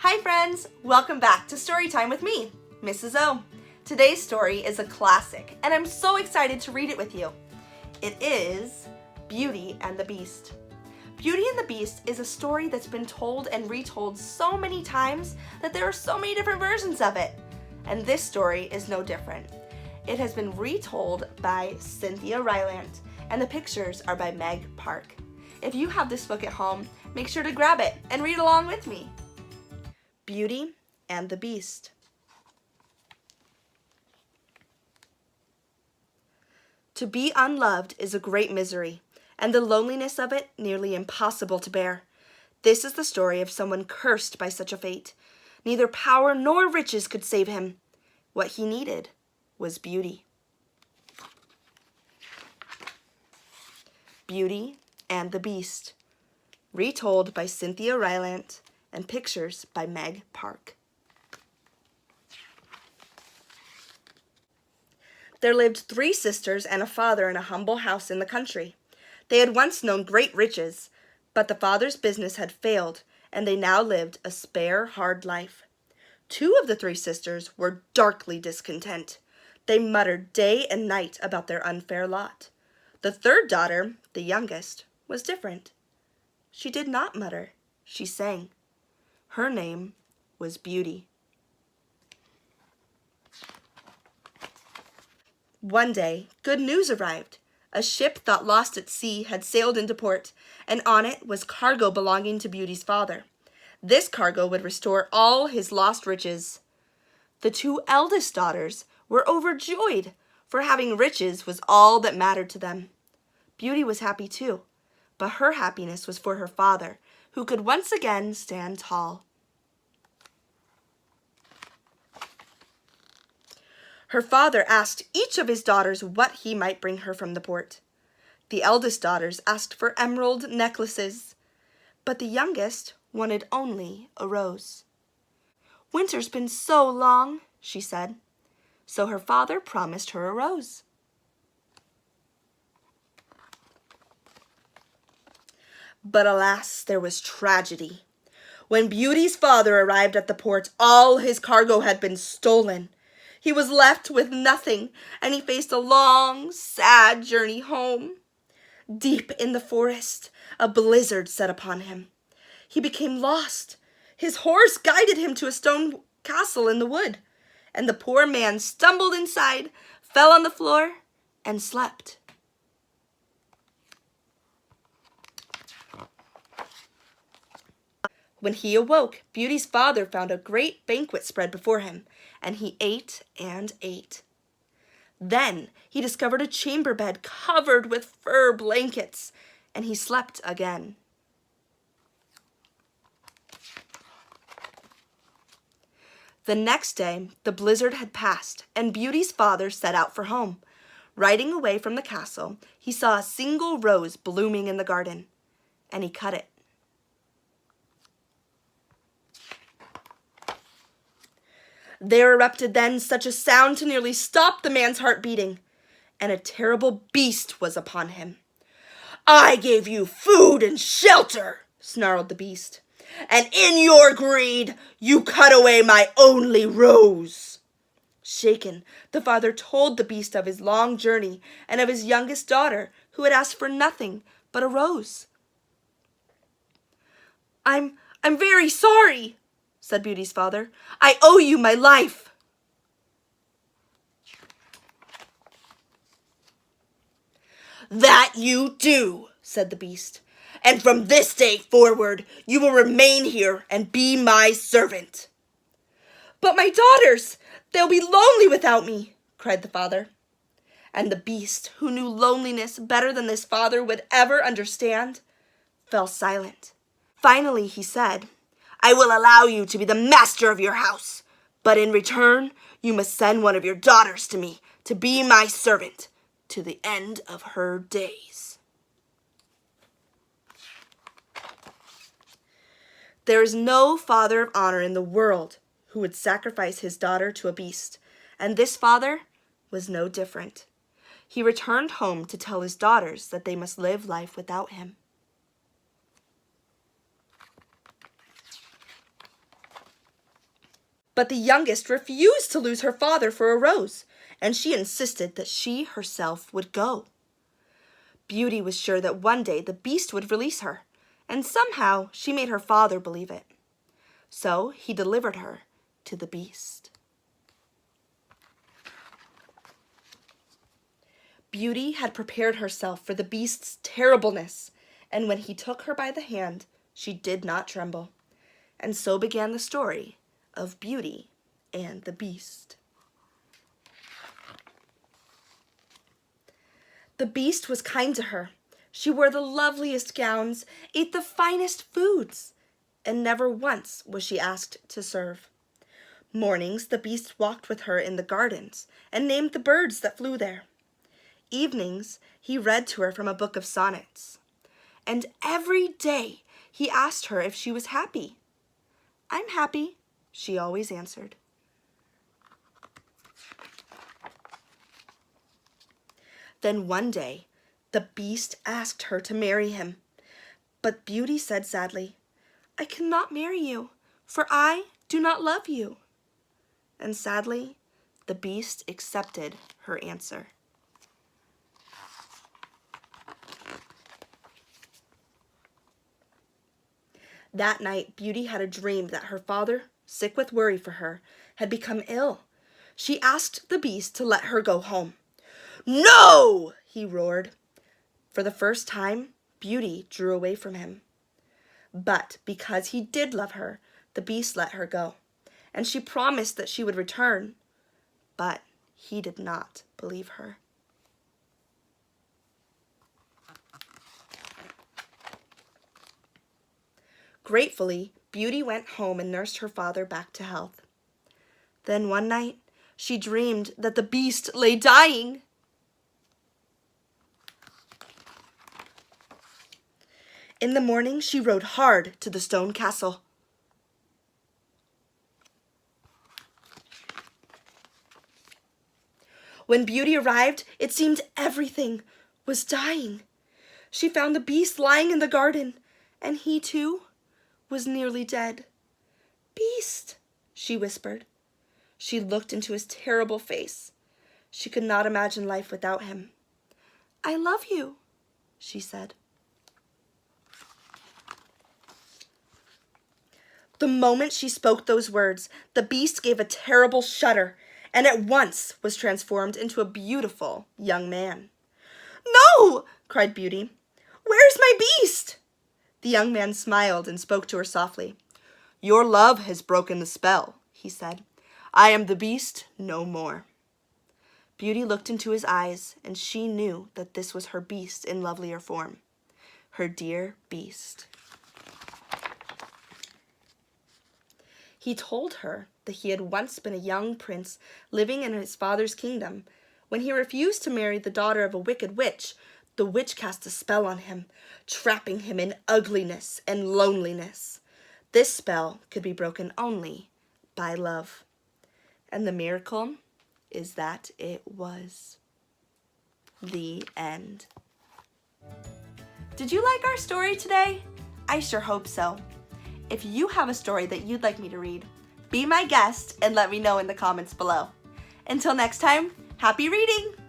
Hi friends! Welcome back to Storytime with me, Mrs. O. Today's story is a classic, and I'm so excited to read it with you. It is Beauty and the Beast. Beauty and the Beast is a story that's been told and retold so many times that there are so many different versions of it. And this story is no different. It has been retold by Cynthia Rylant, and the pictures are by Meg Park. If you have this book at home, make sure to grab it and read along with me. Beauty and the Beast. To be unloved is a great misery, and the loneliness of it nearly impossible to bear. This is the story of someone cursed by such a fate. Neither power nor riches could save him. What he needed was beauty. Beauty and the Beast. Retold by Cynthia Rylant and pictures by Meg Park. There lived 3 sisters and a father in a humble house in the country. They had once known great riches, but the father's business had failed, and they now lived a spare, hard life. 2 of the 3 sisters were darkly discontent. They muttered day and night about their unfair lot. The 3rd daughter, the youngest, was different. She did not mutter. She sang. Her name was Beauty. One day, good news arrived. A ship thought lost at sea had sailed into port, and on it was cargo belonging to Beauty's father. This cargo would restore all his lost riches. The 2 eldest daughters were overjoyed, for having riches was all that mattered to them. Beauty was happy too, but her happiness was for her father, who could once again stand tall. Her father asked each of his daughters what he might bring her from the port. The eldest daughters asked for emerald necklaces, but the youngest wanted only a rose. "Winter's been so long," she said, so her father promised her a rose. But alas, there was tragedy. When Beauty's father arrived at the port, all his cargo had been stolen. He was left with nothing, and he faced a long, sad journey home. Deep in the forest, a blizzard set upon him. He became lost. His horse guided him to a stone castle in the wood, and the poor man stumbled inside, fell on the floor, and slept. When he awoke, Beauty's father found a great banquet spread before him, and he ate and ate. Then he discovered a chamber bed covered with fur blankets, and he slept again. The next day, the blizzard had passed, and Beauty's father set out for home. Riding away from the castle, he saw a single rose blooming in the garden, and he cut it. There erupted then such a sound to nearly stop the man's heart beating, and a terrible beast was upon him. "I gave you food and shelter," snarled the beast, "and in your greed you cut away my only rose." Shaken, the father told the beast of his long journey and of his youngest daughter, who had asked for nothing but a rose. I'm very sorry," said Beauty's father. "I owe you my life." "That you do," said the beast, "and from this day forward you will remain here and be my servant." "But my daughters, they'll be lonely without me," cried the father. And the beast, who knew loneliness better than this father would ever understand, fell silent. Finally he said, "I will allow you to be the master of your house, but in return you must send one of your daughters to me to be my servant to the end of her days." There is no father of honor in the world who would sacrifice his daughter to a beast, and this father was no different. He returned home to tell his daughters that they must live life without him. But the youngest refused to lose her father for a rose, and she insisted that she herself would go. Beauty was sure that one day the Beast would release her, and somehow she made her father believe it. So he delivered her to the Beast. Beauty had prepared herself for the Beast's terribleness, and when he took her by the hand, she did not tremble. And so began the story of Beauty and the Beast. The Beast was kind to her. She wore the loveliest gowns, ate the finest foods, and never once was she asked to serve. Mornings the Beast walked with her in the gardens and named the birds that flew there. Evenings he read to her from a book of sonnets. And every day he asked her if she was happy. "I'm happy," she always answered. Then one day the Beast asked her to marry him. But Beauty said sadly, "I cannot marry you, for I do not love you." And sadly, the Beast accepted her answer. That night, Beauty had a dream that her father, sick with worry for her, had become ill. She asked the Beast to let her go home. "No!" he roared. For the first time, Beauty drew away from him. But because he did love her, the Beast let her go, and she promised that she would return. But he did not believe her. Gratefully, Beauty went home and nursed her father back to health. Then one night, she dreamed that the Beast lay dying. In the morning, she rode hard to the stone castle. When Beauty arrived, it seemed everything was dying. She found the Beast lying in the garden, and he too was nearly dead. "Beast," she whispered. She looked into his terrible face. She could not imagine life without him. "I love you," she said. The moment she spoke those words, the Beast gave a terrible shudder and at once was transformed into a beautiful young man. "No!" cried Beauty. "Where's my Beast?" The young man smiled and spoke to her softly. "Your love has broken the spell," he said. "I am the Beast no more." Beauty looked into his eyes, and she knew that this was her Beast in lovelier form. Her dear Beast. He told her that he had once been a young prince living in his father's kingdom. When he refused to marry the daughter of a wicked witch, the witch cast a spell on him, trapping him in ugliness and loneliness. This spell could be broken only by love. And the miracle is that it was. The end. Did you like our story today? I sure hope so. If you have a story that you'd like me to read, be my guest and let me know in the comments below. Until next time, happy reading!